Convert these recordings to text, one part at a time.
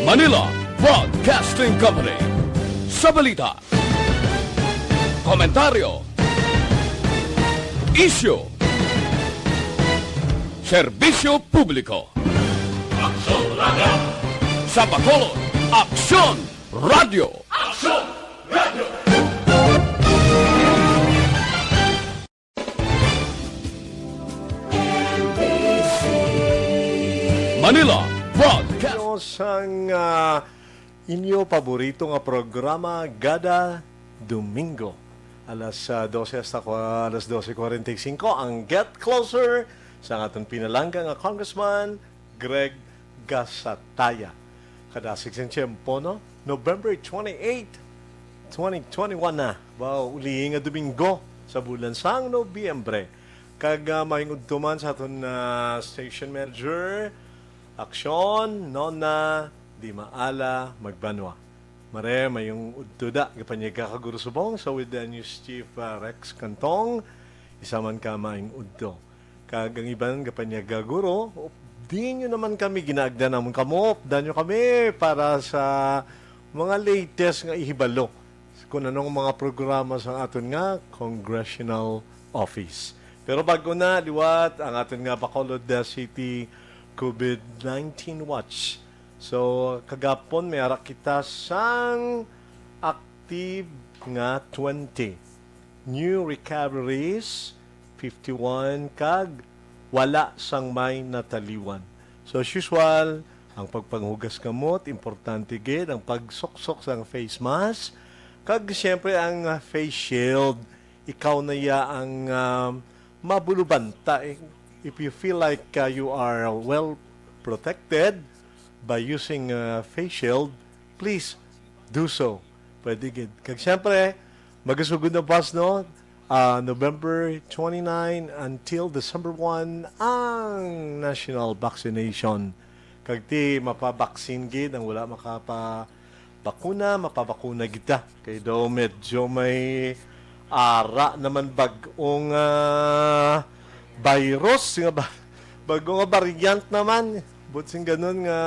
Manila Broadcasting Company. Sa balita, komentaryo, isyu, serbisyo publiko. Aksyon Radio! Sa Bacolod, Aksyon Radio! Aksyon Radio! Manila Broadcast. Ang inyo paborito nga programa Gada Domingo. Alas 12 hasta alas 12:45 ang Get Closer sa aton pinalangga nga Congressman Greg Gasataya. Kadasig sa tiyempo, no? November 28, 2021 na. Wow, uli nga Domingo sa bulan sang Nobyembre. Kag maingod tuman sa aton station manager, aksyon, nona, di maala, magbanwa. Mare, mayong udtuda, kapanyag kakaguro subong. So with the News Chief Rex Cantong, isa man ka maing udto. Kagang iban, kapanyag kakaguro, di nyo naman kami ginagda naman kamo, updan nyo kami para sa mga latest nga ihibalo. Kung anong mga programa sa aton nga Congressional Office. Pero bago na, liwat, ang aton nga Bacolod City COVID-19 Watch. So, kagapon may arak kita sang active nga 20. New recoveries, 51, kag wala sang may nataliwan. So, as usual, ang pagpanghugas kamot, importante gid ang pagsuksok sang face mask, kag siyempre ang face shield, ikaw na ya ang mabulubanta. If you feel like you are well protected by using face shield, please do so. Pwede gid. Kag siyempre, magasugod na pas, no? November 29 until December 1 ang national vaccination. Kag ti mapabaksin gid ang wala makapabakuna, mapabakuna kita. Kay daw medyo may ara naman bagong virus nga bago nga variant naman butsing ganun nga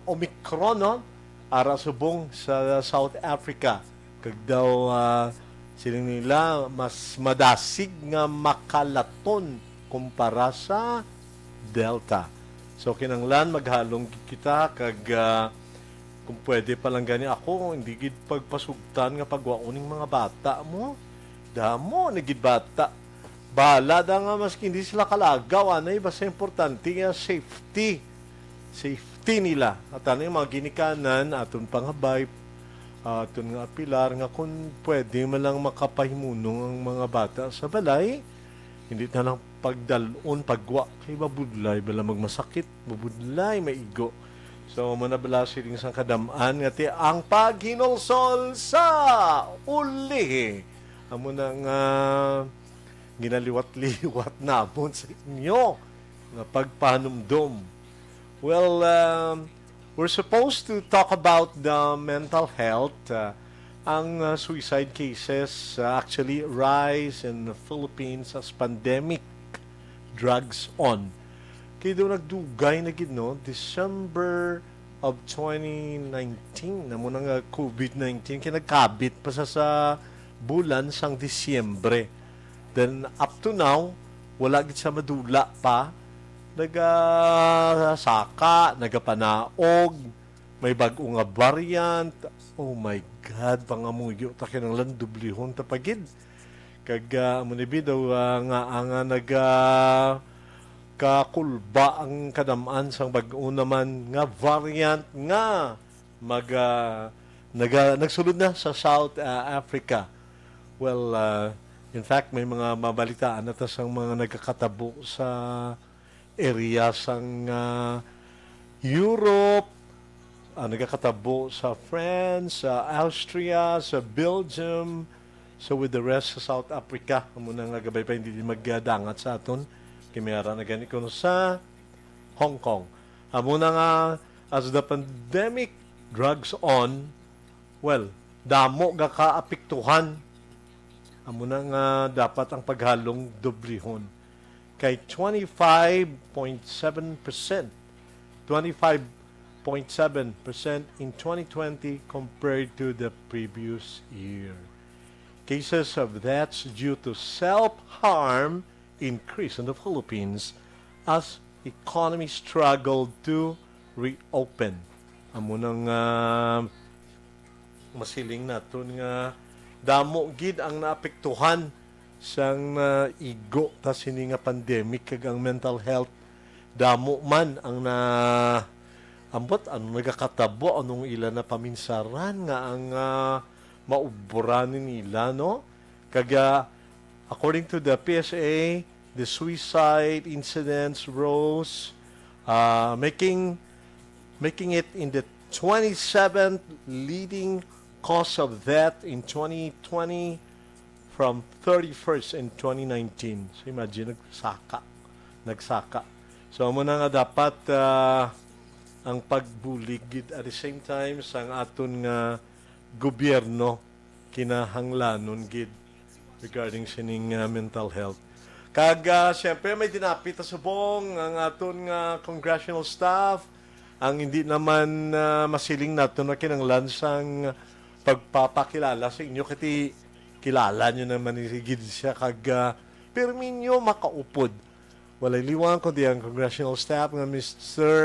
Omicron, no? Ara subong sa South Africa kag daw siling nila mas madasig nga makalaton kumpara sa Delta. So kinanglan maghalong kita kag kung pwede palang gani ako hindi gid pagpasugtan nga pagwauning mga bata mo. Damo, nagid bata. Bala da nga maski hindi sila kalagaw. Anay, basta importante nga safety. Safety nila. At ano yung mga ginikanan, aton panghabay, aton nga pilar, nga kung pwede malang makapahimunong ang mga bata sa balay, hindi na lang pagdalon, pagwa, kay mabudlay, bala magmasakit, mabudlay, maigo. So, manabala siling sang kadamaan, nga ti ang paghinulsol sa uli. Amo nang ginaliwat-liwat namon sa inyo na pagpanumdum. Well, we're supposed to talk about the mental health. Ang suicide cases actually rise in the Philippines as pandemic drags on. Kaya doon nagdugay na gid, no? December of 2019, namo nang COVID-19, kinagkabit pa sa bulan sang Disyembre. Then up to now, wala gid sa madula pa. Nagasaka, nagapanaog, may bag-o nga variant. Oh my God, pangamuyo ta kinanglan dublihon ta pagid. Kag munibi daw nga kakulba ang kadamaan sang bag-o naman nga variant nga nagsulod na sa South Africa. Well, in fact, may mga mabalitaan na tas ang mga nagkakatabo sa area sang Europe, nagkakatabo sa France, sa Austria, sa Belgium, so with the rest sa South Africa, muna nga gabay pa hindi magdadangat sa aton, kimiyara na ganit kuno sa Hong Kong. Muna nga, as the pandemic drags on, well, damo ga kaapektuhan. Amo na nga dapat ang paghalong doblihon. Kay 25.7% 25.7% in 2020 compared to the previous year. Cases of deaths due to self-harm increased in the Philippines as economy struggled to reopen. Amo nang masiling naton nga damo gid ang naapektuhan sang igo ta sini nga pandemic kag ang mental health damo man ang na ambot ano nagakatabo anong ila na paminsaran nga ang mauburanin nila no kaga according to the PSA the suicide incidents rose making it in the 27th leading cause of death in 2020 from 31st in 2019. So imagine, nagsaka. So mo na nga dapat ang pagbuligid at the same time sang aton nga gobyerno kinahanglanon gid regarding sining mental health. Kaga siyempre may dinapit sa subong ang aton nga congressional staff ang hindi naman masiling nato na kinanglan sang pagpapakilala sa inyo kati kilala nyo naman isigid siya kag perminyo makaupod. Walay liwang kundi ang congressional staff nga Mr.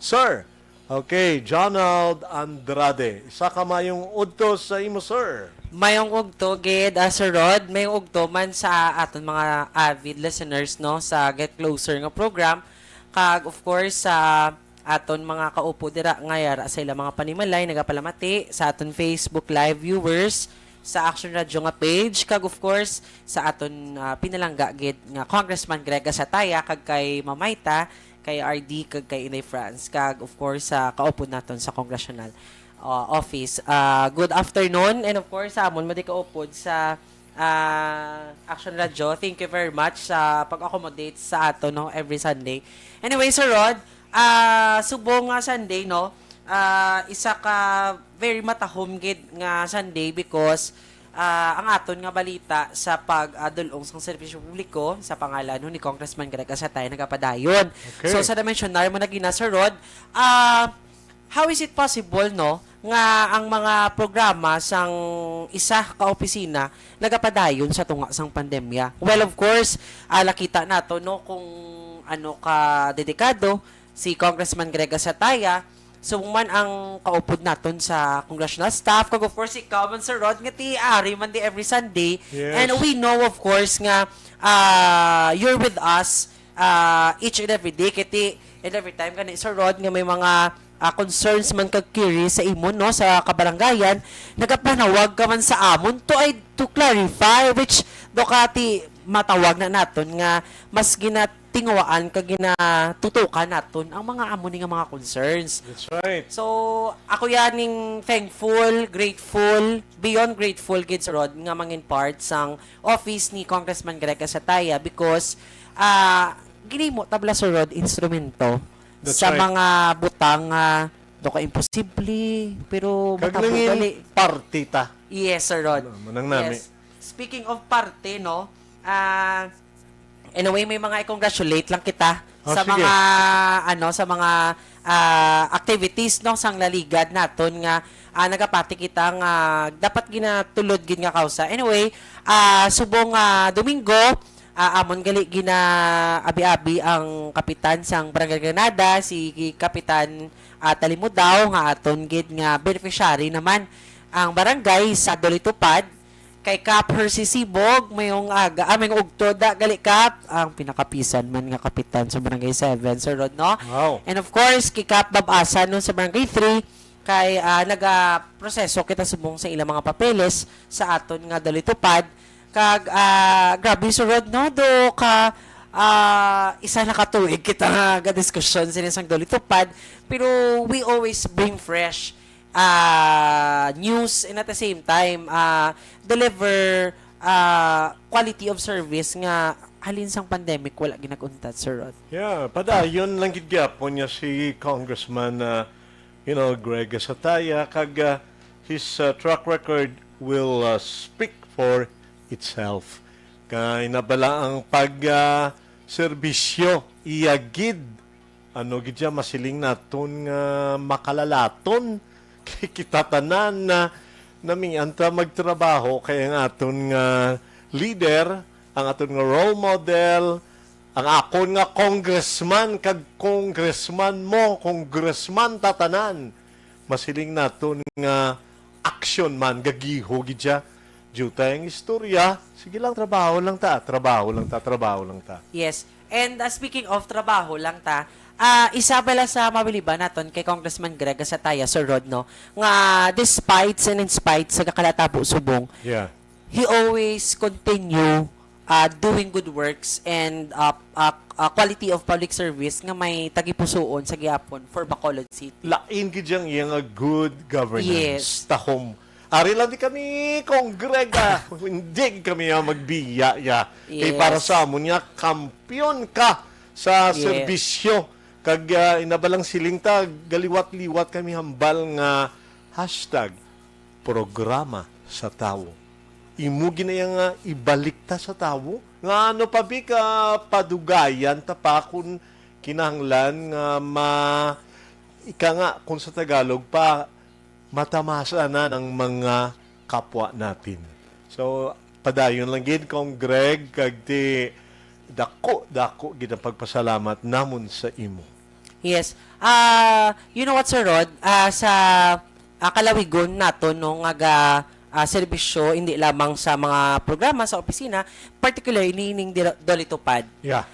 Sir, okay, Jonald Andrade. Isa ka mayong udto sa imo, sir. Mayong ugto, gid, Sir Rod, mayong ugto man sa aton mga avid listeners, no, sa Get Closer nga program. Kag, of course, sa aton mga kaupo dira ngayara sa ilang mga panimalay, nagapalamati sa aton Facebook Live viewers, sa Action Radio nga page, kag of course sa aton pinalangga gid nga Congressman Greg Asataya, kag kay Mamayta, kay RD, kag kay Inay France, kag of course sa kaupo naton sa congressional office. Good afternoon, and of course sa amon madi kaupod sa Action Radio. Thank you very much sa pag-accommodate sa ato no every Sunday. Anyway, Sir Rod, subong nga Sunday no, isa ka very matahom gid nga Sunday because ang aton nga balita sa pag-adulong sang serbisyo publiko sa pangalan ni Congressman Greg Asatay nagapadayon. Okay. So sa na-mentionar mo na gina, Sir Rod, how is it possible no nga ang mga programa sang isa ka opisina nagapadayon sa tunga sang pandemya? Well, of course, nakita nato no kung ano ka dedikado si Congressman Greg Asataya. So man ang kaupod naton sa congressional staff, kag of course ikaw man, Sir Rod, nga ti-ari man di every Sunday. Yes. And we know of course nga you're with us each and every day kiti and every time kani, Sir Rod, nga may mga concerns man kag query sa imo no sa kabaranggayan, nagapanawag ka man sa amon to clarify which do kati matawag na naton nga mas ginatingawaan kag ginatutukan naton ang mga amo ni nga mga concerns. That's right. So, ako yaning thankful, grateful, beyond grateful, kids Rod, nga mangin part sang office ni Congressman Greg Asataya because ginimo tabla, Sir Rod, instrumento That's sa right. mga butang do ka imposible, pero Kaglingin matabugali. party ta. Yes, Sir Rod. Manang nami. Yes. Speaking of parte, no, anyway, may mga i-congratulate lang kita sa sige. mga sa mga activities no sang laligad naton nga nagapati kita nga dapat ginatulod gid nga kausa. Anyway, subong Domingo, amon gali gina abi-abi ang kapitan sang Barangay Granada, si Kapitan Talimudaw nga aton gid nga beneficiary naman ang barangay sa Dolitupad. Kay Cap Hersi Sibog, mayong mayong ugtoda gali Cap, ang pinakapisan man nga kapitan sa Barangay 7, Sir Rod, no? Wow. And of course, kay Cap Babasa no sa Barangay 3, kay naga-proseso kita subong sa ilang mga papeles sa aton nga Dolitupad. Kag grabe, Sir Rod, no? Do ka isa na katuig kita nga diskusyon sinisang Dolitupad, pero we always bring fresh news and at the same time deliver quality of service nga halin sang pandemic wala ginaguntat, Sir Rod. Yeah, padayon lang gid gyapon niya si Congressman Greg Asataya kag his track record will speak for itself. Kay nabala ang pag serbisyo iyagid ano gidya masiling naton nga makalalaton kay kita tanan na anta magtrabaho kay ang aton nga leader, ang aton nga role model, ang akon nga congressman kag congressman mo, congressman tatanan. Masiling naton nga action man gagiho gidya. Juta yung istorya, sige lang, trabaho lang ta. Yes. And speaking of trabaho lang ta, isa pala sa mabiliba naton kay Congressman Greg sa taya, Sir Rod, no? Nga despite and in spite sa kakalatapo subong, Yeah. he always continue doing good works and quality of public service nga may tagipusoon sa gihapon for Bacolod City. Lain gidyang iyang a good governance. Yes. Tahom. Ari lang di kami kongrega. Hindi kami magbiya. Kay Yes. para sa amon niya, kampiyon ka sa Yes. serbisyo. Kag inabalang silingta, galiwat-liwat kami hambal nga hashtag programa sa tao. Imugi na yung ibalik ta sa tao. Nga ano pa bi ka padugayan ta pa kung kinahanglan nga ika nga kung sa Tagalog pa matamasa na ng mga kapwa natin. So padayon lang gid kong Greg kag ti dako gid ang pagpasalamat namon sa imo. Yes. You know what, Sir Rod? Sa kalawigon nato no nga serbisyo hindi lamang sa mga programa sa opisina, particularly nining dolitupad. Yeah.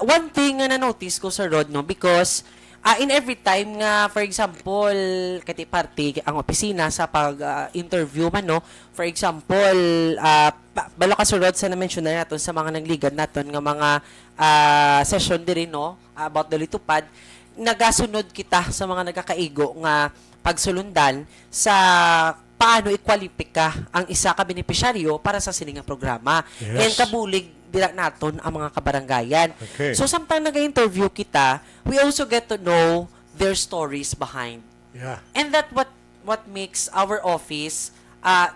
One thing nga na-notice ko, Sir Rod, no, because in every time nga, for example, kati party ang opisina sa pag-interview man, no, for example, balo ka, Sir Rod, sa na-mention na natin sa mga nagligad natin nga mga session din, no, about dolitupad, nagasunod kita sa mga nagkakaigo nga pagsulundan sa paano ikwalipika ang isa ka benepisyaryo para sa siningang programa. Yes. And kabulig dira naton ang mga kabaranggayan. Okay. So samtang nag-interview kita, we also get to know their stories behind. Yeah. And that what makes our office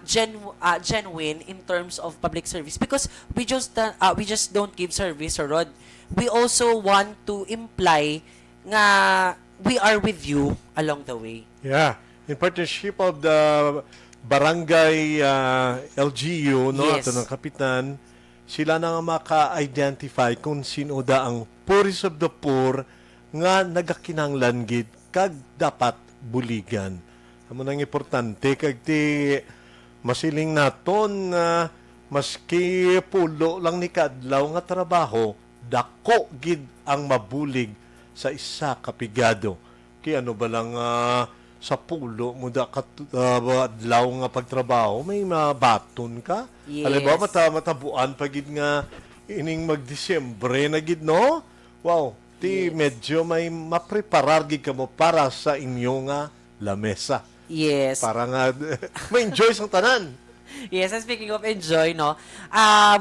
genuine in terms of public service, because we just don't give service, or Rod. We also want to imply nga we are with you along the way. Yeah. In partnership of the barangay LGU, no, Yes. ato ng kapitan, sila na nga maka-identify kung sino da ang poorest of the poor nga nagakinanglan gid kag dapat buligan. Amo nang importante kag ti masiling naton nga maski pulo lang ni kadlaw nga trabaho, dako gid ang mabulig sa isa kapigado. Kaya ano ba lang sa pulo mo da adlaw nga pagtrabaho, may mabaton ka. Yes. Alam ba, matabuan pagid nga ining mag-Disyembre na gid, no? Wow, ti medyo may mapreparar gid ka mo para sa inyo nga lamesa. Yes. Para nga ma-enjoy sang tanan. Yes, and speaking of enjoy, no,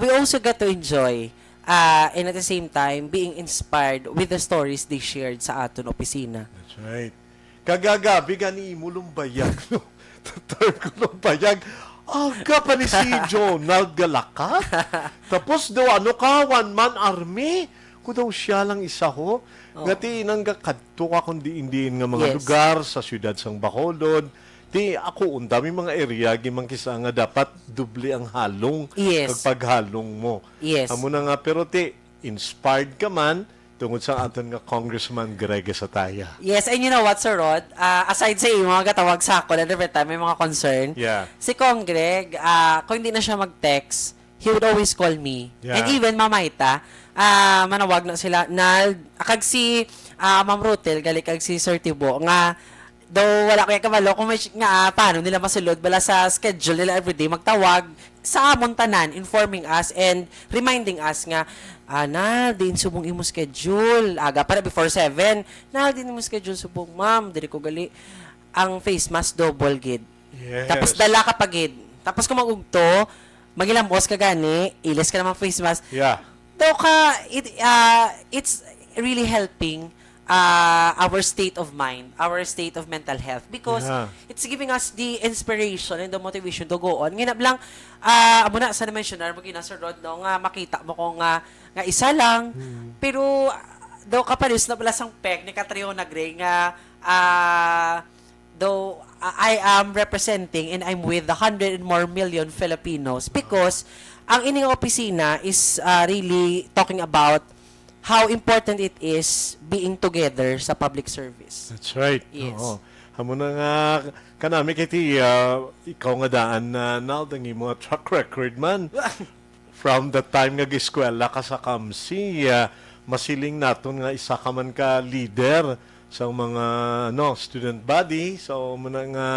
we also get to enjoy and at the same time being inspired with the stories they shared sa aton opisina. That's right. Kagagabi gani mo lumbayag, no? Term ko lumbayag. Aga pa ni si Jonald Galaka. Tapos daw, ano ka, one-man army? Kung daw siya lang isa ho. Ngati nang kadto ka kundi indiin nga mga Yes. lugar sa syudad sang Bacolod. Ti ako, undami mga area, gimang kisa nga dapat dubli ang halong. Yes. Pagpaghalong mo. Yes. Amo na nga, pero ti, inspired ka man, tungod sa aton nga Congressman Greg Sataya. Yes, and you know what, Sir Rod? Aside sa iyo, mga katawag sa ako, and every time may mga concern, Yeah. si Kong Greg, kung hindi na siya mag-text, he would always call me. Yeah. And even Mamayta, manawag na sila, na, kag si Ma'am Rutel, gali kag si Sir Tibo, nga, daw wala kaya kabalo, kung may nga, paano nila masulod, bala sa schedule nila everyday, magtawag sa amon tanan, informing us and reminding us nga, din subong imo schedule. Aga para before 7. Din imo schedule subong, ma'am. Dili ko gali. Ang face mask double gid. Yes. Tapos dala ka pa gid. Tapos kung magugto, magilambos ka gani, ilis ka naman face mask. Yeah. Daw ka, it's really helping our state of mind, our state of mental health, because Yeah. it's giving us the inspiration and the motivation to go on. Nginap lang, amo na sa na-mentionar mo Sir Rod, no, nga makita mo kung nga isa lang, pero daw kapalis na pala sang peg ni Catriona Gray nga though I am representing and I'm with the 100 and more million Filipinos because ang ining opisina is really talking about how important it is being together sa public service. That's right. Yes. Oo. Hamo na nga kanami kiti ikaw nga daan na naldang imo track record man. From the time nga giskwela ka sa KAMSI, masiling naton nga isa ka man ka leader sa mga student body. So muna nga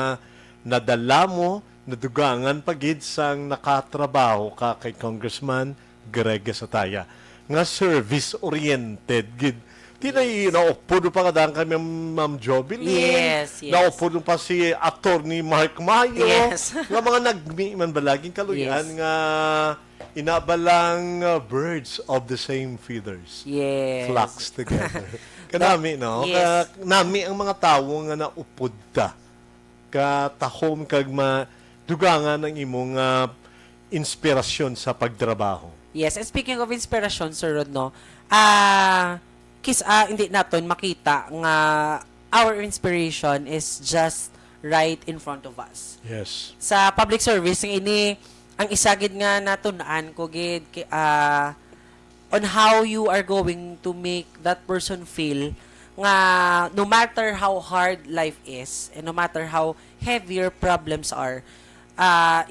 nadala mo, nadugangan pagid sang nakatrabaho ka kay Congressman Greg Sataya. Nga service-oriented gid. Di na naupo pa kadang kay Ma'am Jobilin. Yes, yes. Naupo pa si Attorney Mark Mayo. Yes. Nga mga nagmi man balaging kaluyan Yes. nga inabalang birds of the same feathers. Yes. Flocks together. Kanami, no? Yes. Nami ang mga tao nga naupod ta. Katahom kag dugangan ang imong inspirasyon sa pagtrabaho. Yes, and speaking of inspiration, Sir Rod, no, hindi naton makita nga our inspiration is just right in front of us. Yes. Sa public service, ang isagid nga natunaan ko, on how you are going to make that person feel nga no matter how hard life is and no matter how heavy your problems are,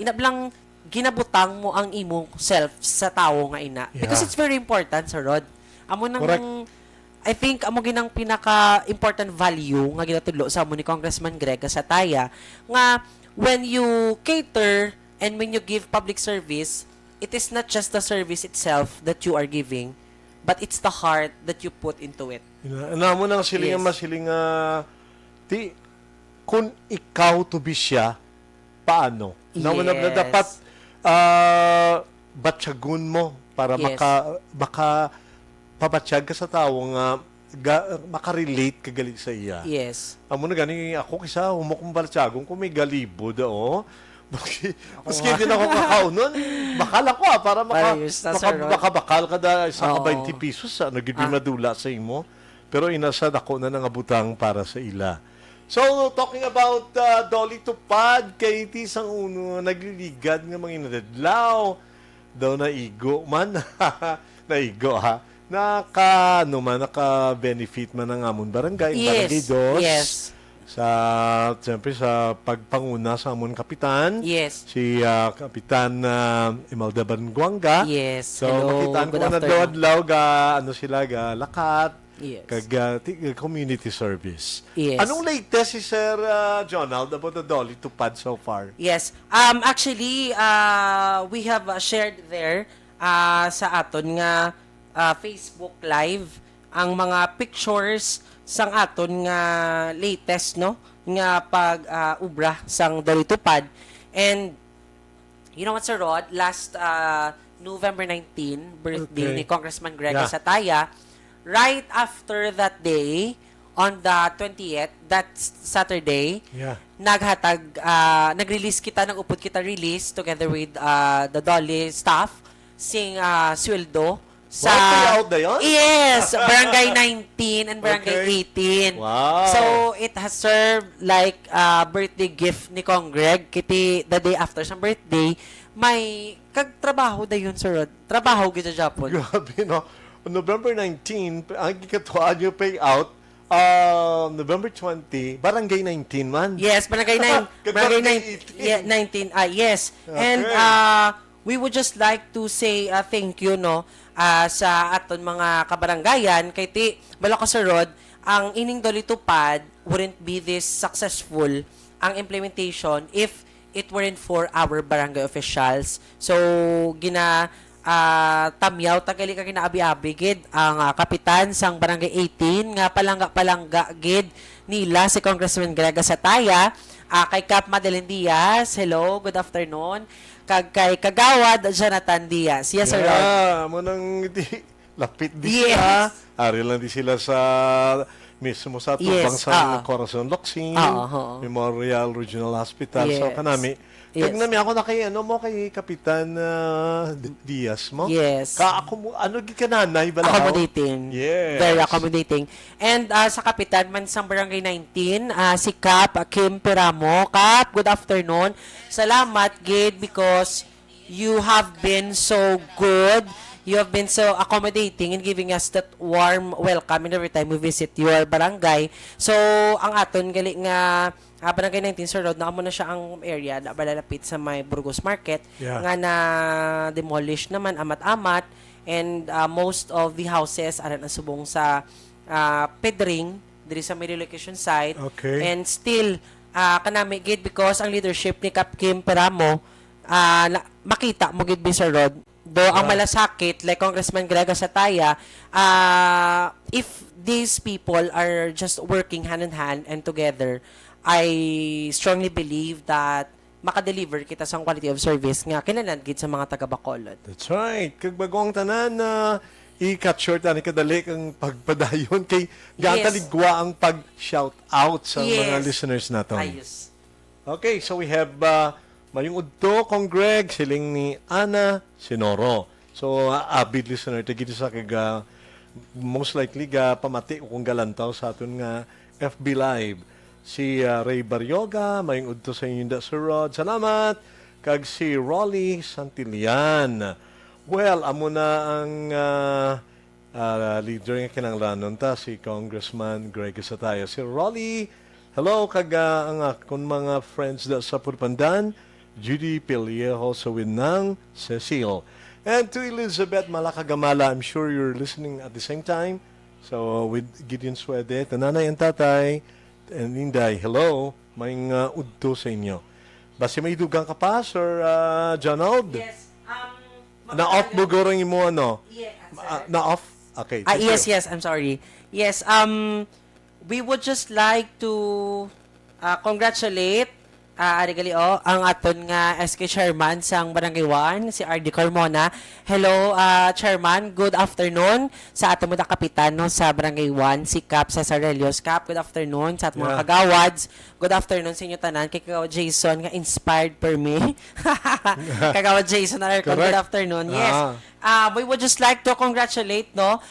inablang ginabutang mo ang imong self sa tao nga ina. Yeah. Because it's very important, Sir Rod. Amo nang Correct. I think amo ginang pinaka-important value nga ginatudlo sa amo ni Congressman Greg Sataya nga when you cater and when you give public service, it is not just the service itself that you are giving, but it's the heart that you put into it. Namo nang siling Yes. masiling kung ikaw to be siya, paano? Namo na Yes. dapat batyagun mo para Yes. baka pabatsyag ka sa tao nga makarelate ka gali sa iya. Yes. Amo na gani ako kisa humukong balsyagong kung may galibo dao. Maski din ako kakaunon, bakal ako para Ayos na, Sir Rod. bakal ka da sa Oo. 20 pesos nagiging madula sa imo. Pero inasad ako na nangabutang para sa ila. So, talking about Dolly Tupad, kay iti sang uno, nagliligad nga mga inadadlaw. Daw naigo man. Naigo ha. Naka-benefit man ng amon barangay. Barangay Yes. Dos. Yes. Siyempre sa pagpanguna sa amon kapitan. Yes. Si Kapitan Imelda Banguanga. Yes. So, Hello. makitaan ko Good na afternoon. adlaw ga lakat. Yes. Kag community service. Yes. Anong latest si Sir Jonald about the Dolly Tupad so far? Yes. Actually, we have shared there sa aton nga Facebook Live ang mga pictures sang aton nga latest, no? Nga pag ubra sang Dolly Tupad. And you know what, Sir Rod? Last November 19, birthday Okay. ni Congressman Greg Yeah. Sataya, right after that day, on the 20th, that's Saturday, Yeah. nag-release kita, nag-upod kita release together with the Dolly staff, sing sweldo sa Wow, payout na yun? Yes, Barangay 19 and Barangay Okay. 18. Wow. So it has served like a birthday gift ni Kong Greg kiti the day after sa birthday, may kagtrabaho da yun, Sir Rod. Trabaho gid sa Japon. Grabe, no? On November 19, ang ikatuan yung payout, November 20, Barangay 19 man. Yes, Barangay 9. Barangay 9. 18. Yeah, 19. Yes. Okay. And we would just like to say thank you, no, sa aton mga kabarangayan kay ti bala ka, Sir Rod, ang ining Dolly Tupad wouldn't be this successful ang implementation if it weren't for our barangay officials. So tamyaw tagali ka kinaabi-abi gid ang kapitan sang barangay 18 nga palangga gid nila si Congressman Greg Sataya, kay Cap Madeline Diaz, hello, good afternoon, kay Kagawad Jonathan Diaz. Yes, Sir Rod. Yeah, mo nang lapit di Yes. sila. Ari lang di sila sa mismo sa Yes, tubang sa Corazon Locsin, Memorial Regional Hospital. So Yes. kanami, Yes. kag nami ako na kay ano mo kay Kapitan Diaz mo. Yes. Ka ako ano gi kananay bala. Accommodating. Yes. Very accommodating. And sa Kapitan Mansang Barangay 19, si Kap Kim Peramo. Kap, good afternoon. Salamat, Gid, because you have been so good. You have been so accommodating in giving us that warm welcome in every time we visit your barangay. So, ang aton gali nga Barangay 19 Sir Rod, naamo na siya ang area na balalapit sa may Burgos Market Yeah. nga na demolish naman amat-amat, and most of the houses aran ang subong sa Pedring diri sa may relocation site. Okay. And still kanami gid because ang leadership ni Kap Kim Peramo makita mo gid Sir Rod. Do ang malasakit like Congressman Grega Sataya, if these people are just working hand in hand and together, I strongly believe that makadeliver kita sa quality of service nga kinahanglan gid sa mga taga Bacolod. That's right. Kag bagong tanan na i-cut short ani kadali kang pagpadayon kay gataligwa ang pag-shout out sa mga listeners naton. Ayos. Okay, so we have mayong udto kong Greg siling ni Ana Sinoro. So avid listener tagiti sa kag most likely pamati kung galantaw sa aton nga FB Live. Si Ray Baryoga, mayong udto sa inyo da Sir Rod. Salamat. Kag si Rolly Santillan. Well, amo na ang leader nga kinanglanon ta si Congressman Greg Sataya. Si Rolly, hello kag ang akong mga friends da sa Purpandan, Judy Pilieho sa Winang, Cecil. And to Elizabeth Malakagamala, I'm sure you're listening at the same time. So with Gideon Suede, tananay and tatay, and Inday, hello, may udto sa inyo. Basi may dugang ka pa, Sir Jonald? Yes. Na-off mo gorong mo ano? Yeah, Na-off? Okay. yes, I'm sorry. Yes, we would just like to congratulate ang aton nga SK Chairman sang Barangay 1, si RD Carmona. Hello, Chairman. Good afternoon sa aton mga kapitan no, sa Barangay 1, si Cap Cesarelios. Cap, good afternoon sa aton mga kagawads. Good afternoon sa inyo tanan. Kay Kagawa Jason nga inspired per me. Kagawa Jason Alarcon, good afternoon. Yes. We would just like to congratulate no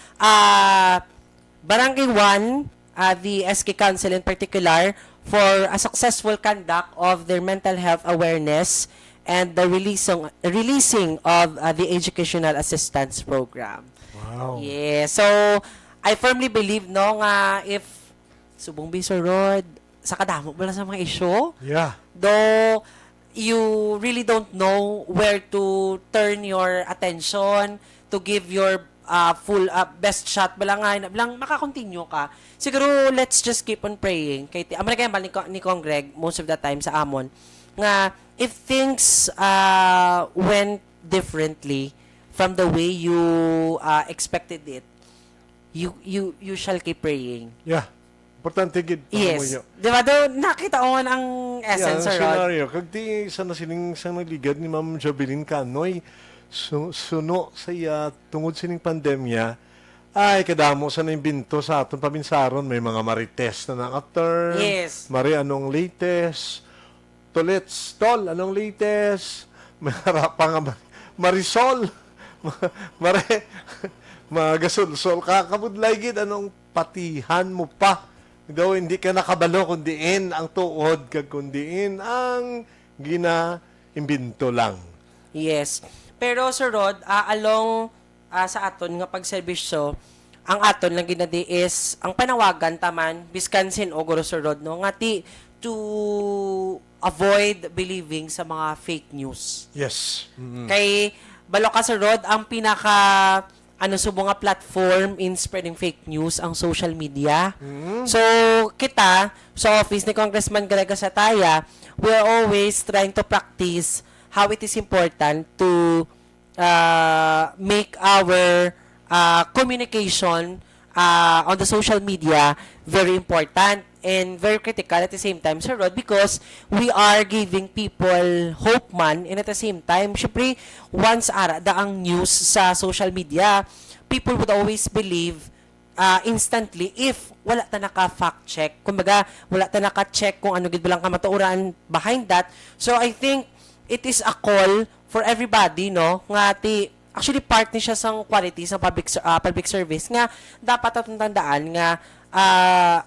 Barangay 1, the SK Council in particular, for a successful conduct of their mental health awareness and the releasing of the Educational Assistance Program. Wow. Yeah. So, I firmly believe no nga if subong Sir Rod sa kadamo bala sa mga issue, Yeah. though you really don't know where to turn your attention to give your full best shot bilang makakontinue ka. Siguro let's just keep on praying kay amana kay ni Kong Greg most of the time sa amon nga if things went differently from the way you expected it, you shall keep praying. Yeah. Importante gid. Yes. Di ba do nakita ko ang essence Yeah, Rod? scenario. Kag di sana sining sang nagligad ni Ma'am Jobelin Canoy, suno sa iya tungod sining pandemya, ay kadamo sa naimbento sa aton paminsaron, may mga marites na naka-term. Yes. Mari anong latest? Tol, anong latest? May harapang Marisol. Mare magasol-sol kakabudlay gid anong patihan mo pa. Daw hindi ka nakabalo kundiin ang tuod kag kundiin ang ginaimbento lang. Yes. Pero Sir Rod, along sa aton nga pagserbisyo, ang aton lang ginadi is ang panawagan taman Wisconsin o Guro Sir Rod no nga to avoid believing sa mga fake news. Yes. Kay balo ka Sir Rod, ang pinaka subo nga platform in spreading fake news ang social media. So kita sa office ni Congressman Grega Sataya, we're always trying to practice how it is important to make our communication on the social media very important and very critical at the same time, Sir Rod, because we are giving people hope man, and at the same time, syempre, once da ang news sa social media, people would always believe instantly if wala ta naka-fact check. Kumbaga, wala ta naka-check kung ano gid bilang kamatuoran behind that. So I think it is a call for everybody, no? Nga actually part ni siya sang quality sa public service nga dapat atong tandaan nga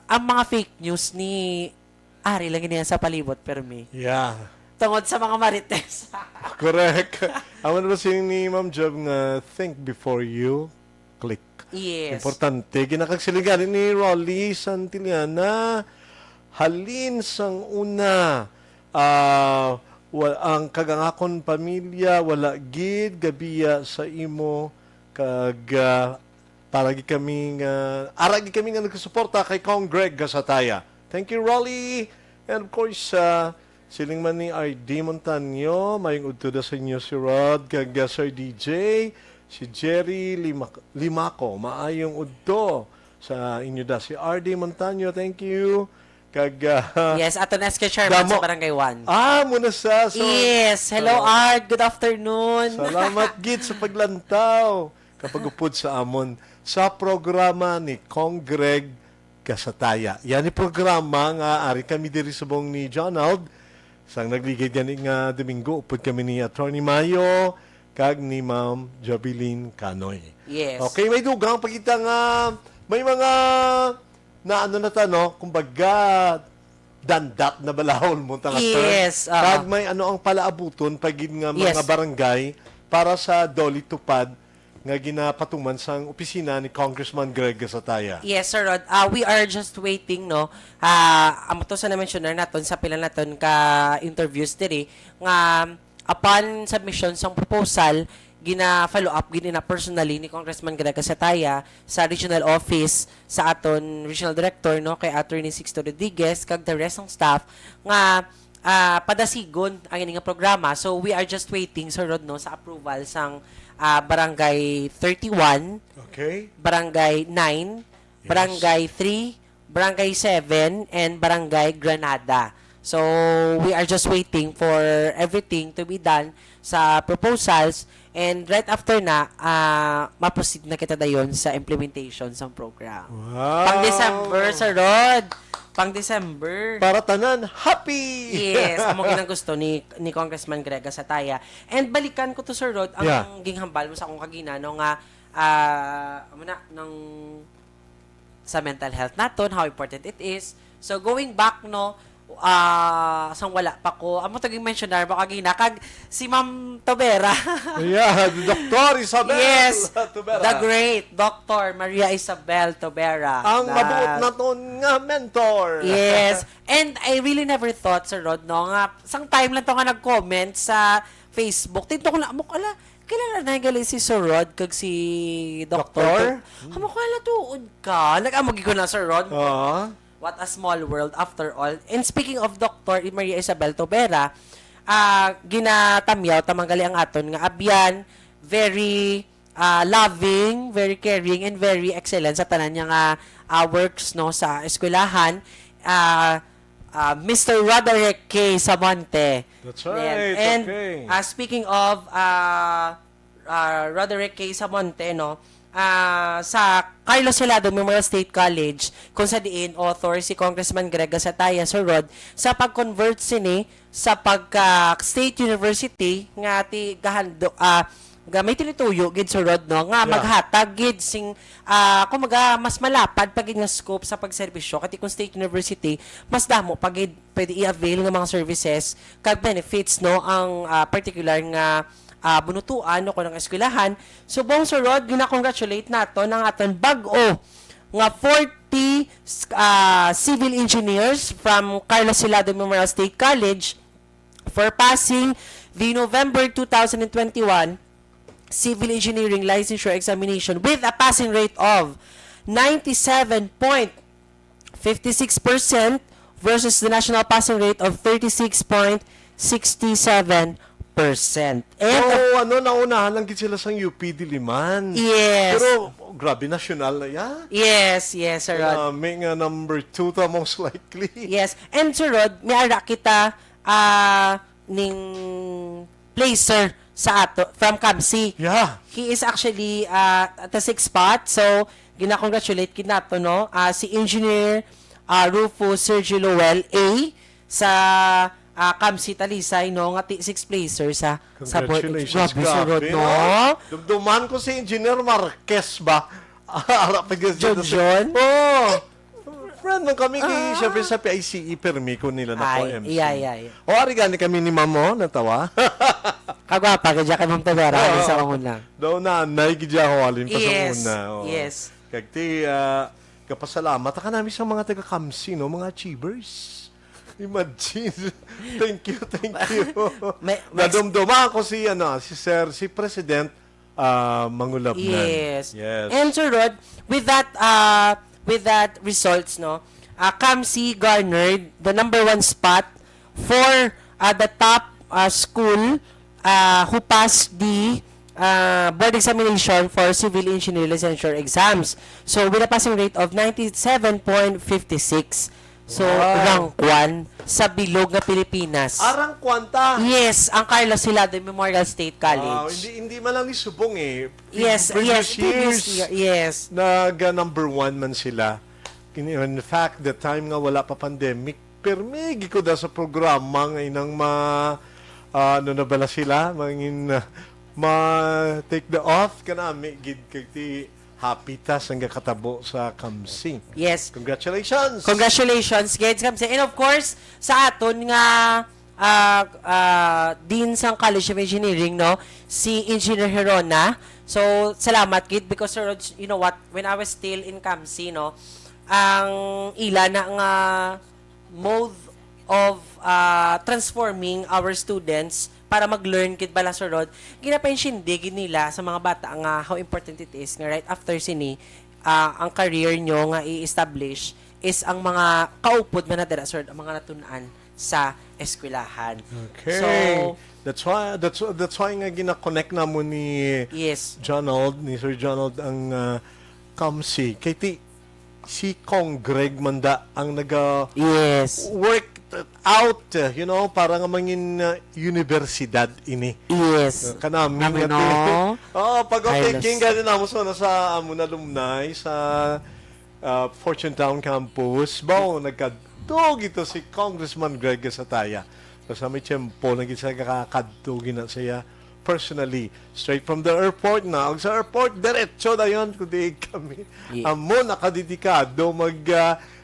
ang mga fake news ni ari lang niya sa palibot permi. Yeah. Tungod sa mga marites. Correct. Amo na ba ni Ma'am Job nga think before you click. Yes. Importante. Ginakagsiligan ni Rolly Santillana. Halin sang una. Ang kagangakon pamilya, wala gid, gabiya sa imo. Aragi kami nga nagsuporta kay Kong Greg Gasataya. Thank you, Rolly. And of course, siling man ni RD Montaño, mayong udto sa inyo si Rod, kag Sir DJ, si Jerry Limaco, maayong udto sa inyo da. Si RD Montaño, thank you. Kag, yes, ato na chairman sa Barangay 1. muna sa. So, yes, hello Art, good afternoon. Salamat gid sa paglantaw. Kapag upod sa amon sa programa ni Kong Greg Gasataya. Yan ni programa nga ari kami diri sa buong ni Jonald. Sang nagligid yan nga Domingo, upod kami ni Attorney Mayo, kag ni Ma'am Jobeline Canoy. Yes. Okay, may dugang pagkita nga, may mga, na ano na tano, kumbaga, dandak na balahol mo tanga Yes. kag may ano ang palaabuton pagid nga mga Yes. barangay para sa Doli Tupad nga ginapatuman sang opisina ni Congressman Greg Gasataya. Yes, Sir Rod. We are just waiting, no? Amo to sa na-mentioner naton sa pila naton ka interviews diri nga upon submission sang proposal gina-follow up gina personally ni Congressman Greg Gasataya sa regional office sa aton regional director, no, kay Attorney Sixto Rodriguez kag the rest ng staff nga padasigon ang nga programa. So we are just waiting, Sir Rod, no, sa approval sang Barangay 31, Okay? Barangay 9, Barangay 3, Barangay 7, and Barangay Granada. So, we are just waiting for everything to be done sa proposals, and right after na, maproceed na kita dayon sa implementation sa program. Wow! Pang December, Sir Rod! Pang December. Para tanan, happy! Yes, amo ginang gusto ni Congressman Greg Gasataya. And balikan ko to, Sir Rod, ang Yeah. ginghambal mo sa akong kagina, no, nga, ng sa mental health naton, how important it is. So, going back, no, sang wala pa ko, amo taging mentionar ba kagina, kag si Ma'am Tobera. Yeah, Dr. Isabel Yes, Tobera. the great Dr. Maria Isabel Tobera. Ang na- mabuot na ton nga mentor. Yes. And I really never thought, Sir Rod, no, nga, sang time lang to nga nag-comment sa Facebook. Tinto ko na, ala, kilala na gali si Sir Rod kag si Doktor. Amo ko ala tuod ka. Nag-amogi ko na, Sir Rod. What a small world after all. And speaking of Dr. Maria Isabel Tobera, ginatamyaw, tamanggali ang aton nga abyan, very loving, very caring, and very excellent sa tanan niya nga works, no, sa eskwelahan. Mr. Roderick K. Samonte. That's right, And okay. Speaking of Roderick K. Samonte, no, sa Carlos Helado Memorial State College, kung sa diin author si Congressman Greg Gasataya, Sir Rod, sa pag-convert sini sa pagka State University nga ti gahando gamay tinituyo gid, Sir Rod, no, nga Yeah. maghatag gid sing kumaga mas malapad pagid nga scope sa pagserbisyo kati kung State University mas damo pagid pwede i-avail nga mga services kag benefits, no, ang particular nga bunutuan o ng eskwelahan. So, buong Sir Rod, gina-congratulate nato ng aton bag-o nga 40 civil engineers from Carlos Helado Memorial State College for passing the November 2021 Civil Engineering Licensure Examination with a passing rate of 97.56% versus the national passing rate of 36.67%. And Naunahan lang gid sila sang UP Diliman. yes. Pero, grabe, nasyonal na yan. Yes, Sir Rod. May nga number 2 ta most likely. Yes. And Sir Rod, may ara kita ning placer sa ato from Camsi. Yeah. He is actually at the 6th spot. So, gina-congratulate kinato no si Engineer Rufus Sergio Lowell A sa Kamsi Talisay no nga 6th placer sa board. Congratulations, Grabe, surod, grabe, no? Dumduman ko si Engineer Marquez ba? John? Oh! Friend man kami kay syempre sa PICE permi ko nila na po Ay, MC. iya. O arigani kami ni Mamo natawa. Kagwapa ka dyan kay Ma'am Tavera sa una. Daw na gidya ko alin pa sa Yes, una. Oh. yes. Kagti kapasalamat ka namin sa mga taga Kamsi no, mga achievers. Imagine. Thank you. Nadumduma ako si si President Mangulab. Yes. Yes. And Sir Rod, with that results, no, Kamsi garnered the number 1 spot for the top school who passed the board examination for civil engineer licensure exams. So, with a passing rate of 97.56. So, Wow. rank 1 sa bilog na Pilipinas. Arang kwanta. Yes, ang Carlos Hilado Memorial State College. Hindi man lang ni subong eh. Yes, Previous previous year, yes. number 1 man sila. In fact, the time nga wala pa pandemic, permigi ko da sa programa nga inang ano na bala sila, mangin take the off kanami gid kay happy tas ang katabo sa Kamsi. Yes. Congratulations. Congratulations, Geds Kamsi. And of course, sa aton nga Dean sa College of Engineering, no, si Engineer Herona. So, salamat, Gid, because you know what, when I was still in Kamsi, no, ang ila na nga mode of transforming our students para mag-learn kid bala Sir Rod, ginapainsindigin nila sa mga bata nga how important it is nga right after sini ang career nyo nga i-establish is ang mga kaupod man na dira Sir, ang mga natunan sa eskwelahan. Okay. So, that's why nga gina-connect na mo ni yes. ni Sir Jonald ang Kamsi. Kay si Kong Greg Manda ang Yes. work out, para nga mangin universidad ini. Yes. Kanami Namin, nga no? pag Carlos. taking gani na mo sa amon alumni sa Fortune Town campus. Bao nagkadtog ito si Congressman Greg Sataya. Sa may tiyempo naging sa kakadtogin na siya personally, straight from the airport na. Sa airport, diretso na yun, kundi kami. Yeah. Amo, nakadedikado,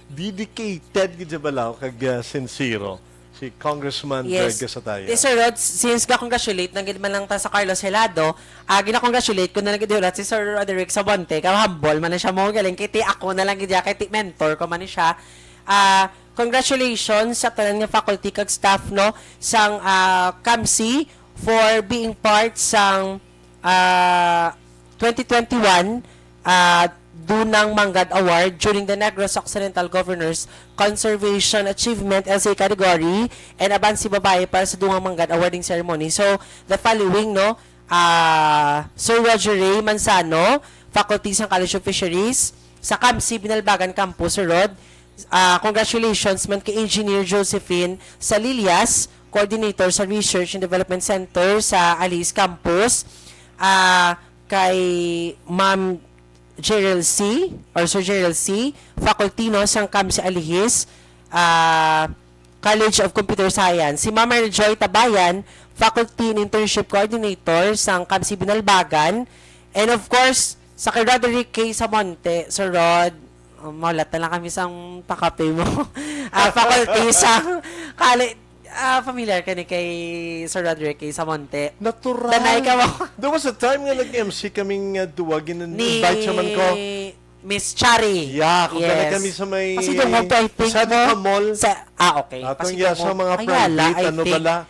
dedicated gid balaw kag sincero si Congressman Greg Sataya. Yes, Sir Rod, since ga-congratulate, nanggid man lang ta sa Carlos Helado, gina-congratulate ko na nanggid si Sir Roderick Sabonte, humble man na siya mo galing, kiti ako na lang gid kiti mentor ko man ni siya. Congratulations sa tanan nga faculty kag staff no sang Kamsi for being part sang 2021 Dunang Mangad Award during the Negros Occidental Governors Conservation Achievement LCA category and aban si babae para sa Dunang Mangad Awarding Ceremony. So, the following, no, Sir Roger Ray Manzano, Faculty sa College of Fisheries, sa Kamsi Binalbagan Campus, Sir Rod. Congratulations man kay Engineer Josephine Salilias, Coordinator sa Research and Development Center sa Alice Campus. Kay Ma'am Gerald C. or Sir Gerald C. Faculty no sang Kamsi Alihis, College of Computer Science. Si Ma'am Joy Tabayan, Faculty and Internship Coordinator sang Kamsi Binalbagan. And of course, sa kay Roderick K. Samonte, Sir Rod, malat na lang kami sang pakape mo. Faculty sang familiar ka ni kay Sir Roderick kay Samonte. Natural. Danay ka mo. There was a time nga nag-MC kaming duwagin and invite siya man ko. Miss Chari. Yeah, kung kami sa may Kasi doon mo, I think sa mo. mall. Okay. Atong Kasi sa mga private,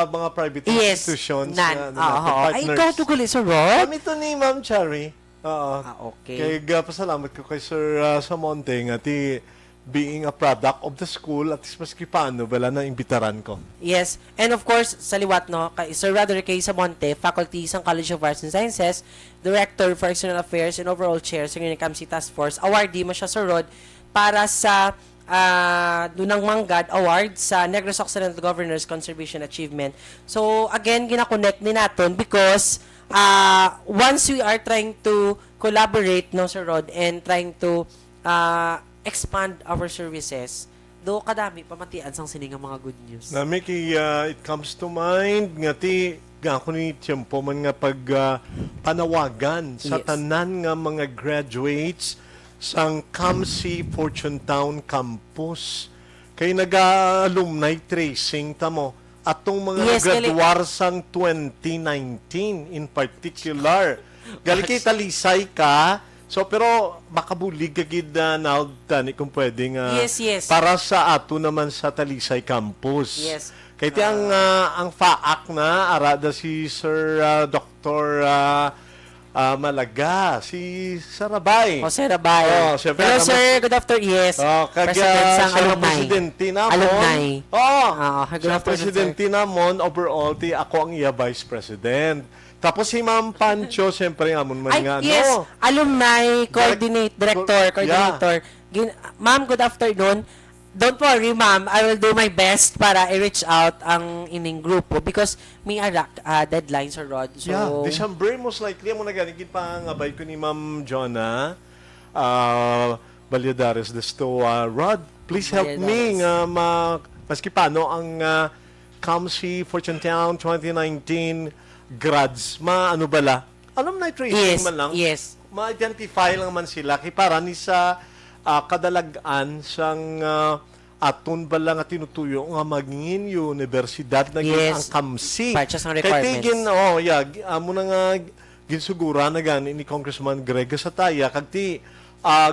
mga private institutions. Ay, ikaw tugali, Sir Rod? Kami to ni Ma'am Chari. Okay. Kaya pasalamat ko kay Sir Samonte nga being a product of the school at maski paano wala na imbitaran ko. Yes. And of course, sa liwat no, kay Sir Roderick K. Samonte, Faculty sa College of Arts and Sciences, Director for External Affairs and overall Chair sa Kamsi Task Force. Awardee mo siya, Sir Rod, para sa Dunang Mangad Award sa Negros Occidental Governors Conservation Achievement. So, again, gina-connect ni natin because once we are trying to collaborate, no, Sir Rod, and trying to expand our services, do kadami pamatian sang sining ang mga good news. Nami kay it comes to mind nga ti nga ako ni tiyempo man nga pag panawagan sa Yes. tanan nga mga graduates sang Kamsi Fortune Town Campus. Kay nag-alumni tracing tamo atong mga Yes, graduar sang 2019 in particular. Gali kay talisay ka. So pero makabulig ka gid na tani kung pwede nga Yes. para sa ato naman sa Talisay Campus. Yes. Kaya ti ang faak na arada si Sir Dr. Malaga, si Sarabay. Jose Rabay. Oh, siyempre, Hello, naman- sir. Good afternoon. Yes. President sang siya ang alumni. presidente namon. Alumni. Oh, Good siya ang afternoon, presidente namon. Overall, ti ako ang iya vice president. Tapos si Ma'am Pancho, siyempre amon man Ay, nga, yes. no? Alumni, Yeah. coordinator. Ma'am, good afternoon. Don't worry, ma'am. I will do my best para i-reach out ang ining grupo because may deadline, Sir Rod. So, Yeah, December most likely mo naganigid pa nga bay ko ni Ma'am Jonah Valladares desto Rod, please help me nga maski paano ang Kamsi Fortune Town 2019 grads ano bala alumni tracing yes, man lang yes. ma-identify lang man sila kay para ni sa kadalagan sang aton bala nga tinutuyo nga magingin universidad na Yes. ang Kamsi. Part siya sang Kay requirements. tigin, amo na nga ginsugura na gani ni Congressman Greg Sataya kag ti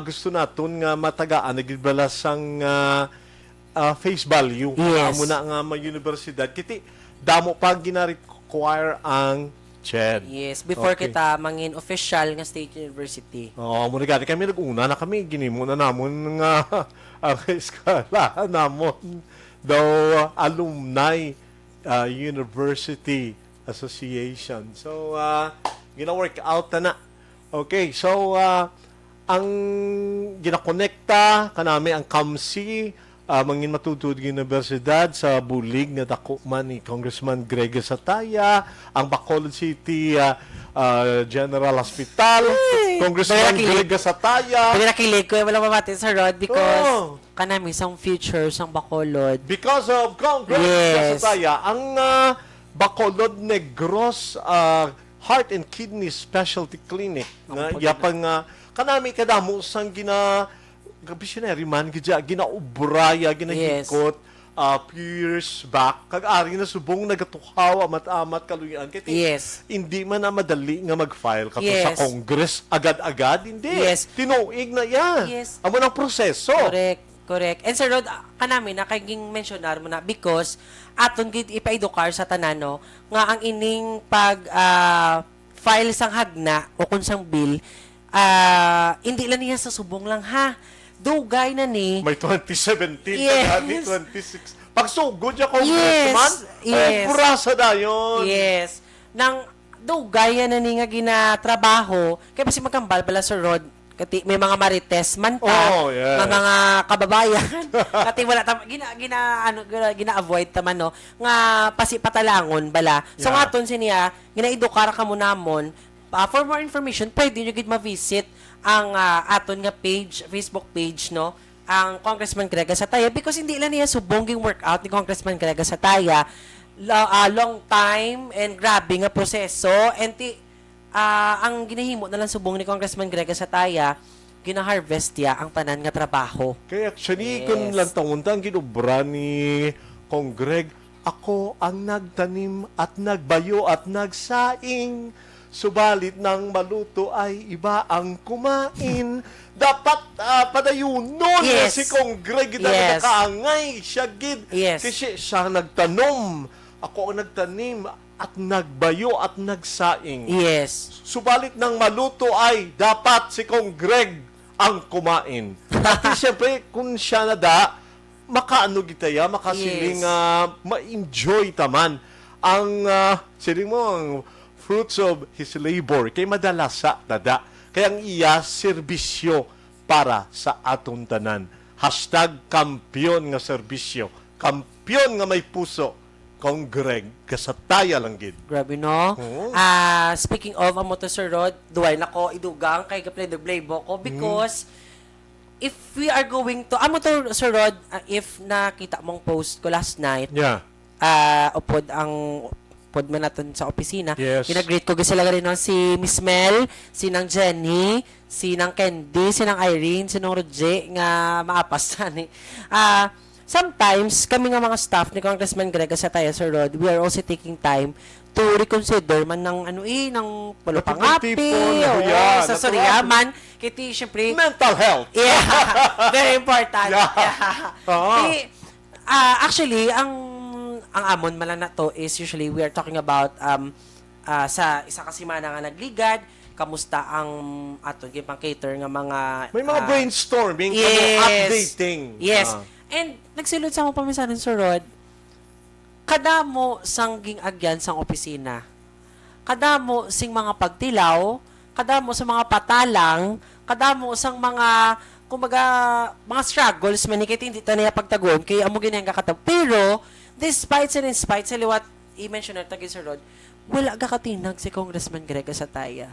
gusto naton nga matagaan na gidbala sang face value. Yes. Amo na nga ma-universidad kiti damo pa gina-require ang CHED. Yes, before Okay. kita mangin official nga state university. Oo, muna gani kami nag-una na kami ginimo na namon nga ang eskala namon daw alumni University Association. So gina-work out na. Okay, so ang ginakonekta kanami ang Kamsi mangin matutud universidad sa bulig nga dako man ni Congressman Greg Sataya, ang Bacolod City General Hospital, Congressman Kaya Greg Sataya. Pwede nakilig ko, wala mamati, Sir Rod, because Oh. kanami sang future, sang Bacolod. Because of Congress Yes. Sataya, ang Bacolod Negros Heart and Kidney Specialty Clinic nga yapang kanami kadamo sang visionary man ginaubraya ginahikot years back kag ari na subong nagatuhaw amat-amat kaluyan kay Yes. hindi man na madali nga mag-file ka Yes. sa Congress agad-agad hindi Yes. tinuig na yan Yes. amo ng proseso. Correct. And Sir Rod, kanami na kaging mentionar mo na because aton gid ipaedukar sa tanano nga ang ining pag file sang hagna o kung sang bill hindi lang niya sa subong lang ha. Dugay na ni. May 2017 Yes. kagani 26. Pagsugod niya congressman, Yes. purasa na yun. Yes. Nang dugay na ni nga ginatrabaho, kaya kasi magkambal pala Sir Rod, kati may mga marites man ta, Oh, yes. nga mga kababayan, kati wala gina-avoid taman no, nga pasipatalangon bala. So Yeah. nga ton siniya, ginaedukar ka mo namon, for more information, pwede nyo gid ma-visit ang aton nga page, Facebook page, no? Ang Congressman Greg Sataya because hindi lang niya subonging workout ni Congressman Greg Sataya. Long time and grabe nga proseso and ang ginahimo na lang subong ni Congressman Greg Sataya gina-harvest ya ang tanan nga trabaho. Kaya actually, Yes. kung lang taon-taon ginubra ni Kong Greg, ako ang nagtanim at nagbayo at nagsaing. Subalit nang maluto ay iba ang kumain. Dapat padayunon Yes. si Kong Greg na Yes. nakaangay siya gid. Yes. Kasi siya nagtanom. Ako ang nagtanim at nagbayo at nagsaing. Yes. Subalit nang maluto ay dapat si Kong Greg ang kumain. At siyempre, kung siya makaano gitaya, makasiling Yes. ma-enjoy taman ang siling mo ang fruits of his labor kay madala sa tada. Kaya ang iya serbisyo para sa aton tanan. #kampiyon nga serbisyo. Kampiyon nga may puso Kong Greg kasataya lang gid. Grabe, no? Oo. Speaking of, amo to, Sir Rod, duway na ko, idugang, kay gaplay the playbook ko, because if we are going to, amo to, Sir Rod, if nakita mong post ko last night, Yeah. upod man natin sa opisina. Yes. Ginag-greet ko sila rin no, si Miss Mel, si nang Jenny, si nang Candy, si nang Irene, si nang Roger, nga maapas na ni. Sometimes, kami nga mga staff ni Congressman Greg sa tayo, Sir Rod, we are also taking time to reconsider man ng ng palupangapi, Natutipon, o yeah, sa natural. Soriaman, kiti, syempre, Mental health. yeah, very important. Yeah. Yeah. Oo. Actually, ang amon man lang na to is usually we are talking about sa isa kasi man nga nagligad, kamusta ang aton gipang cater nga mga May mga brainstorming, yes. updating. Yes. Ah. And nagsulod sa mga pamisanan, Sir Rod, kadamo sangging agyan sang opisina. Kadamo sing mga pagtilaw, kadamo sa mga patalang, kadamo sang mga kumbaga mga struggles manikit hindi ta niya pagtagom kay amo ginang kakatag. Pero despite and in spite sa liwat i-mention na tagi, Sir Rod, wala ka katinag si Congressman Greg Casataya.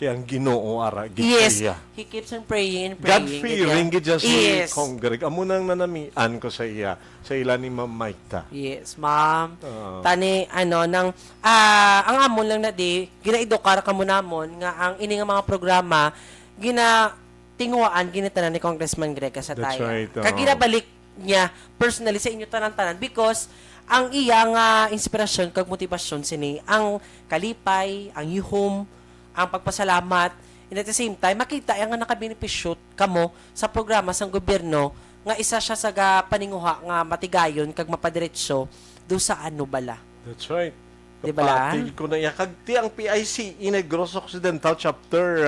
Kaya ang Ginoo ara Yes, gid. he keeps on praying and praying. God-fearing gid siya si Yes. Kong Greg. Amo nang nanamian ko sa iya, sa ila ni Ma'am Maita. Yes, ma'am. Oo. Tani, ang amon lang na di, ginaidokar ka mo namon, nga ang ini nga mga programa, ginatinguaan, ginitanan ni Congressman Greg sa That's tayo. right, oo. Kaginabalik niya, personally, sa inyo tanan-tanan, because ang iya nga inspirasyon, kag motibasyon, sini, ang kalipay, ang yuhom, ang pagpasalamat, and at the same time, makita nga nakabenepisyo kamo sa programa sa gobyerno, nga isa siya sa paninguha nga matigayon kag mapadiretso do sa ano bala. That's right. Di ba la? Kapatid ko na yakag ti ang PIC Negros Occidental Chapter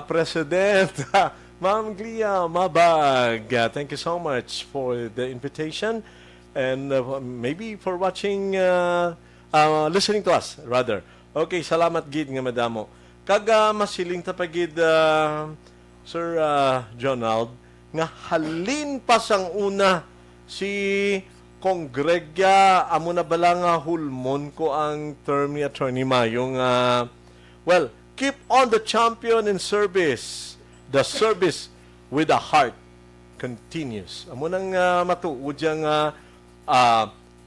President Ma'am Glia Mabag. Thank you so much for the invitation and maybe for watching listening to us rather. Okay, salamat gid nga madamo. Kag masiling ta pagid Sir Jonald nga halin pa sang una si Kong Greg amo na bala nga hulmon ko ang term ni Attorney Mayo nga well, keep on the champion in service. The service with a heart continues. Amo nang matuod yang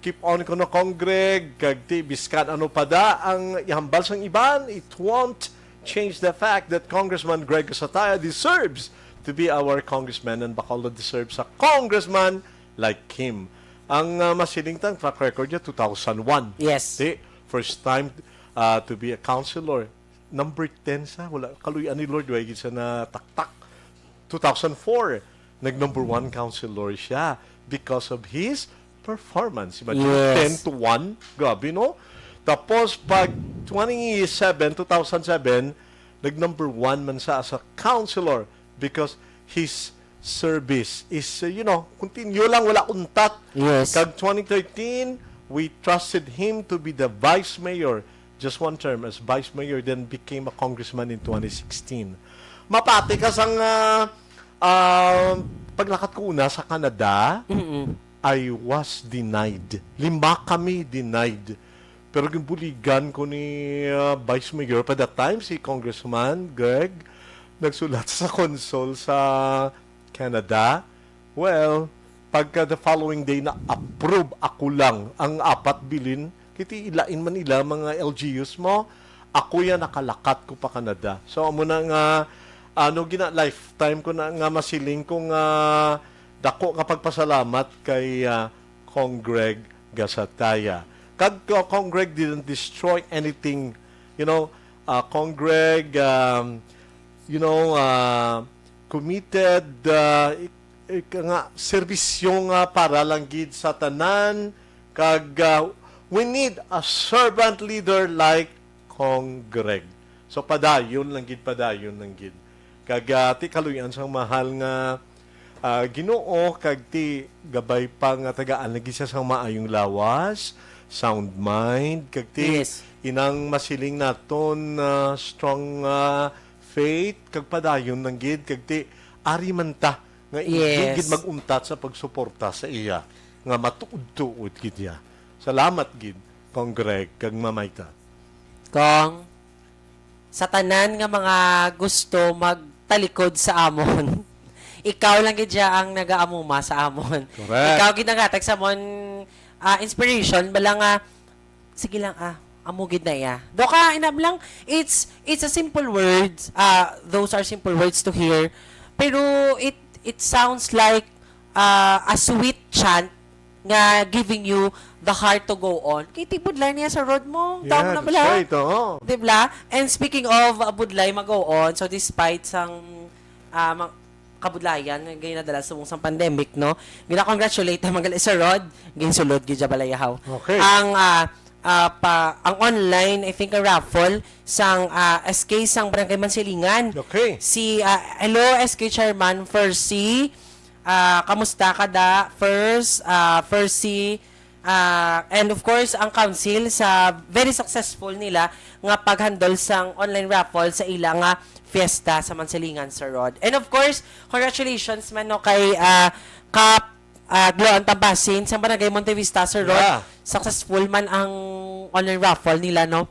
keep on ko na Kong Greg kag ti biskan ano pa da ang ihambal sang iban, it won't change the fact that Congressman Greg Casataya deserves to be our congressman and Bacolod deserves a congressman like him. Ang masiling tang track record niya 2001. Yes. Di, first time to be a councilor. Number 10 sa wala kaluyan ni Lord way sa na taktak. 2004 nag number 1 councilor siya because of his performance. Imagine, Yes. 10 to 1. Grabe, no? Tapos, pag 2007, nag number 1 man siya as a counselor because his service is, continue lang, wala untat. Yes. Kag 2013, we trusted him to be the vice mayor, just one term as vice mayor, then became a congressman in 2016. Mapati ka sang paglakat ko una sa Canada, I was denied. 5 kami denied. Pero ginbuligan ko ni Vice Mayor pa that time, si Congressman Greg, nagsulat sa console sa Canada. Well, pagka the following day na approve ako lang ang 4 bilin, kiti ilain man nila mga LGUs mo, ako yan nakalakat ko pa Canada. So, amo na nga, lifetime ko na nga masiling kong dako kapag pasalamat kay Kong Greg Casataya. Kag Kong Greg didn't destroy anything. Kong Greg, committed nga serbisyo nga para lang gid sa tanan. Kag we need a servant leader like Kong Greg. So padayon lang gid. Kag ti kaluyan sang mahal nga Ginoo kag ti gabay pa nga tagaan lagi siya sa maayong lawas, sound mind, kag ti Yes. inang masiling naton strong faith kag padayon ng gid kag ti ari man ta nga Yes. gid maguntat sa pagsuporta sa iya nga matuod-tuod gid ya. Salamat gid Kong Greg kag Mamayta. Kong, sa tanan nga mga gusto magtalikod sa amon, ikaw lang gid siya ang nagaamuma sa amon. Correct. Ikaw gid nagatag sa amon inspiration bala nga sige lang amugid na iya. Doka inab lang it's a simple words. Those are simple words to hear. Pero it sounds like a sweet chant nga giving you the heart to go on. Kay budlay niya sa road mo. Tama na bala. Right, oo. Diba? And speaking of budlay mag-go on, so despite sang kabudlayan, ganyan nadala sa mong pandemic, no? Gina-congratulate ang mga sa Rod, ginsulod, gidya balayahaw. Okay. Ang online, I think, a raffle sang SK sang Barangay Mansilingan. Okay. Si, hello, SK Chairman Fercy. Kamusta ka da? Fercy. And of course, ang council sa very successful nila nga paghandle sang online raffle sa ilang fiesta sa Mansilingan, Sir Rod. And of course, congratulations man no kay Kap Gloan Tabasin sa Barangay Montevista, Sir Rod. Yeah. Successful man ang online raffle nila, no?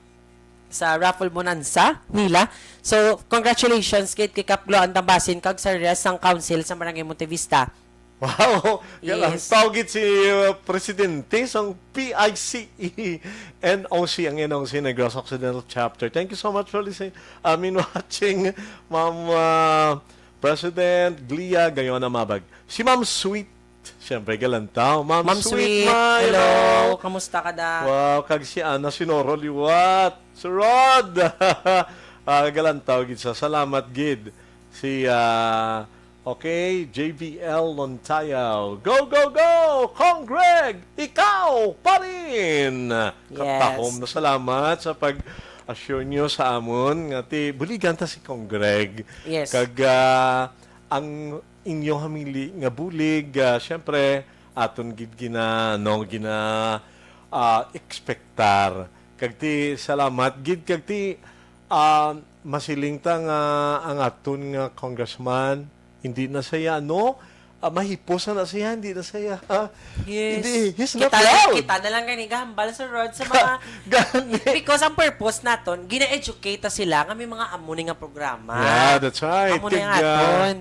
Sa raffle bonanza nila. So, congratulations kay Kap Gloan Tabasin kag sa rest ng council sa Barangay Montevista. Wow! Yan ang Yes. tawagit si Presidente sa PICE NOC, ang NOC Negros Occidental Chapter. Thank you so much for listening. Watching, Ma'am President Glia Gayona Mabag. Si Ma'am Sweet, siyempre galantaw. Ma'am Sweet, ma, hello. Kamusta ka da? Wow, kag si Ana Sinoro Liwat. Sir Rod! Galantaw, gid sa. Salamat, gid. Si, okay, JBL Lontayaw. Go, go, go! Kong Greg, ikaw pa rin! Katahom na salamat sa pag-assure nyo sa amon. Ngati, buligan ta si Kong Greg. Yes. Kag ang inyong hamili nga bulig, syempre, aton gid gina expectar. Kag ti salamat gid kag ti masiling ta nga ang aton nga congressman hindi na saya, no? Mahipos na siya, hindi na saya. Yes. Hindi, he's not kita, proud. kita na lang gani gahambal sa road sa mga because ang purpose naton gina-educate ta sila nga may mga amuni nga programa. Yeah, that's right. Amuni nga aton.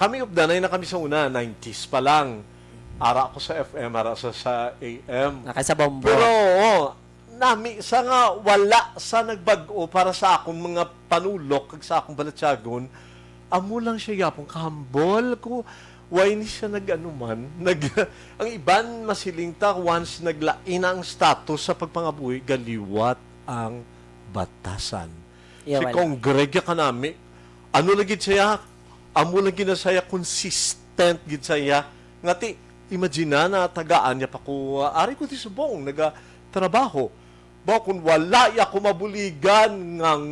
Kami updanay na kami sa una, 90s pa lang. Ara ako sa FM, ara sa AM. Naka sa bombo. Pero, nami, sa nga wala sa nagbag-o para sa akong mga panulok kag sa akong balatsagon, amo lang siya yapong kahambol ko. Why ni siya nag-anuman? Ang iban masilingta once naglain ang status sa pagpangabuhi, galiwat ang batasan. Yeah, Si wala. Kong Greg ka nami, ano lagi siya? Amo lagi na saya consistent gid saya. Ngati, imagine na tagaan niya pa ko, ari ko ti subong, trabaho. Ba kung wala ya ko mabuligan,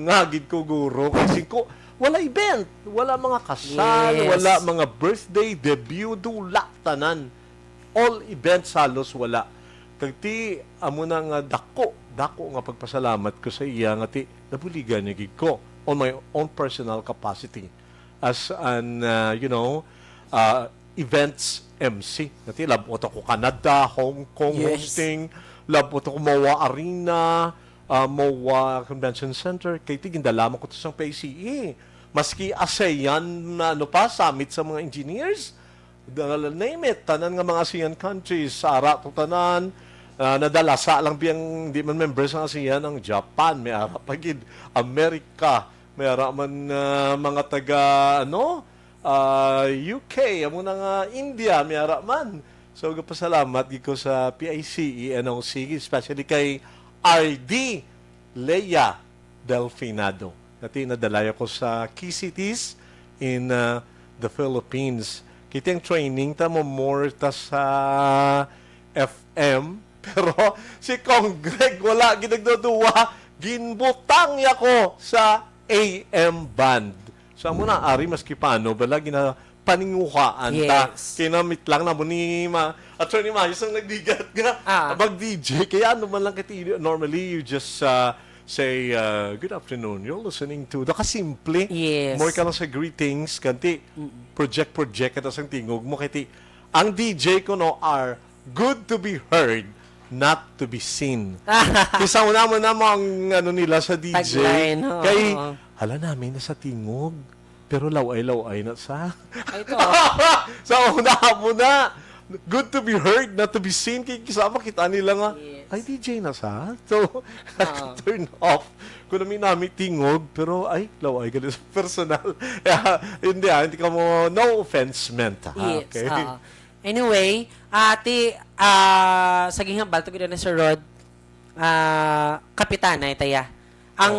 nga gid ko guro. Kasi ko, wala event, wala mga kasal, Yes. wala mga birthday, debut, dula, tanan. All events halos wala. Kagti, amo na nga dako nga pagpasalamat ko sa iya, nga ti, nabuligan niya gid ko on my own personal capacity as an, events MC. Ngati, labot ako Canada, Hong Kong Yes. hosting, labot ako Mawa Arena, Mawa Convention Center, kay tigindalaman ko to sa PCE. Maski ASEAN na summit sa mga engineers, name it, tanan nga mga ASEAN countries, Sara to tanan, nadala sa lang biyang di man members ng ASEAN ang Japan, may ara pagid Amerika, may ara man mga taga UK, amo na nga India, may ara man. So gapasalamat gid ko sa PICE NOC, especially kay RD Leia Delfinado. Nati nadalaya ko sa key cities in the Philippines. Kitang training ta mo more ta sa FM, pero si Kong Greg wala ginagduduwa, ginbutang ya ko sa AM band. So amo na ari maski paano bala gina paninguhaan ta. Yes. Kinamit lang na mo ni Attorney Mayos ang nagbigat nga mag-DJ. Kaya ano man lang kati, normally you just say, good afternoon, you're listening to, nakasimple. Yes. More ka lang sa greetings, kanti, project, at asang tingog mo, kati, ang DJ ko no are good to be heard, not to be seen. Kisa una mo namang ano nila sa DJ. Tagline, oo. Kay, hala namin na sa tingog. Pero laway-laway na sa... Ay, ito. sa una mo na. Good to be heard, not to be seen. Kaya kisama kita nila nga, Yes. ay DJ na sa. So, turn off. Kung namin tingog, pero ay, laway ka sa personal. Hindi ka mo, no offense meant. Yes. Okay? Anyway, sa ginghambal, to na Sir Rod, kapitana, itaya. Ang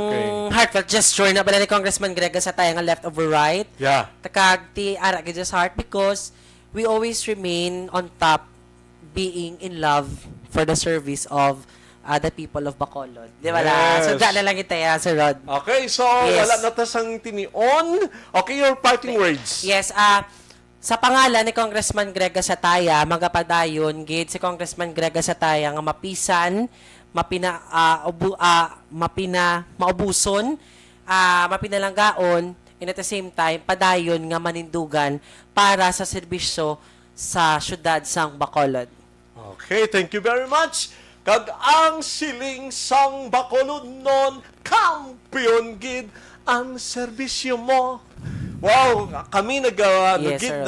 heartfelt gesture na pala ni Congressman Greg sa tayo nga left over right. Yeah. Takag ti ara gid sa heart because we always remain on top being in love for the service of the people of Bacolod. Di ba la? Yes. So, dala lang itaya, Sir Rod. Okay, so Yes. wala na tasang tinion. Okay, your parting words. Yes, sa pangalan ni Congressman Greg Gasataya, magapadayon gid si Congressman Greg Gasataya nga mapisan, maubuson, mapinalanggaon, and at the same time, padayon nga manindugan para sa serbisyo sa syudad sang Bacolod. Okay, thank you very much. Kag ang siling sang Bacolod non, kampiyon gid ang serbisyo mo. Wow, kami Yes, sir.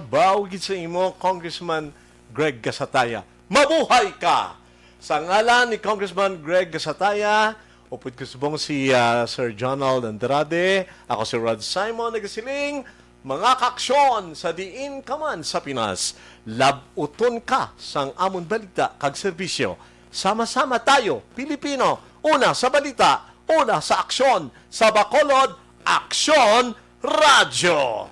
bawgid sa imo, Congressman Greg Gasataya. Mabuhay ka! Sa ngalan ni Congressman Greg Gasataya, upod ko subong si Sir Jonald Andrade, ako si Rod Simon, nagasiling, mga kaksyon sa diin ka man sa Pinas, labuton ka sang amon balita kag serbisyo. Sama-sama tayo, Pilipino, una sa balita, una sa aksyon, sa Bacolod, Aksyon Radyo!